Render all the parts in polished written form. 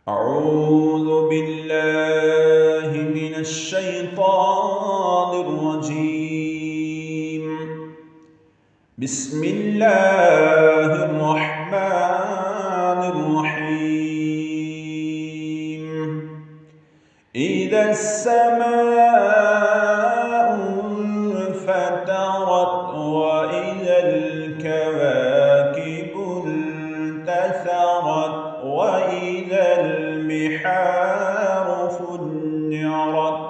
أعوذ بالله من الشيطان الرجيم. بسم الله الرحمن الرحيم. إذا السماء انفطرت وإذا الكواكب انتثرت وإذا البحار فجرت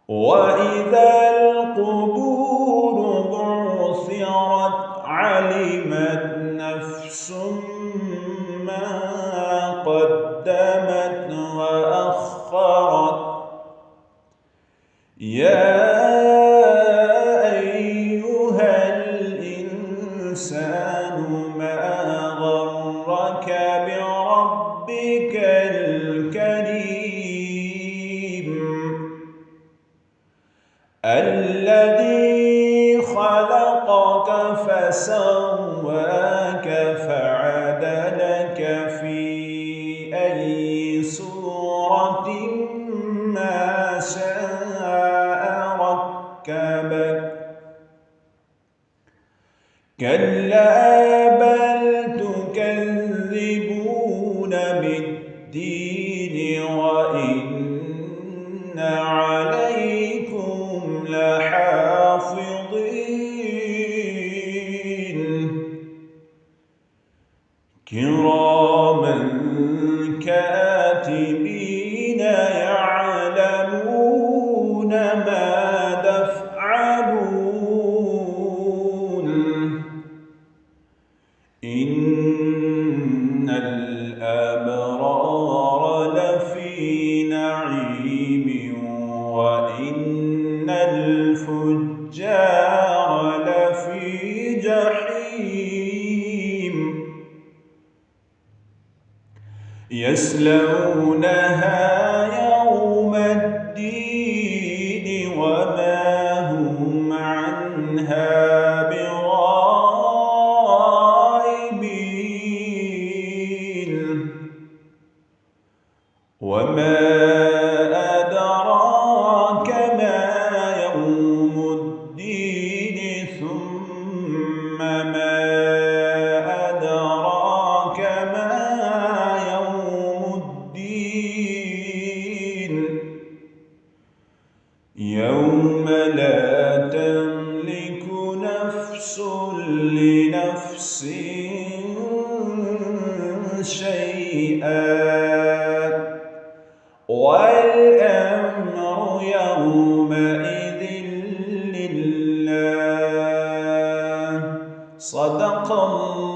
وإذا القبور بعثرت علمت نفس ما قدمت وأخرت. يا أيها الإنسان ما غرك بربك الكريم الذي خلقك فسواك فعدلك في أي صورة ما شاء ركبك. كلا بل تكذبون بالدين وإن عليكم لحافظين كراما كاتبين يعلمون ما تفعلون. إن الأبرار لفي نعيم وإن الفجار لفي جحيم يصلونها يوم الدين وما هم عنها بغائبين. وما أدراك ما يوم الدين ثم ما أدراك ما يوم الدين. يوم لا تملك نفس لنفس شيئا والأمر يومئذ لله. صدق الله.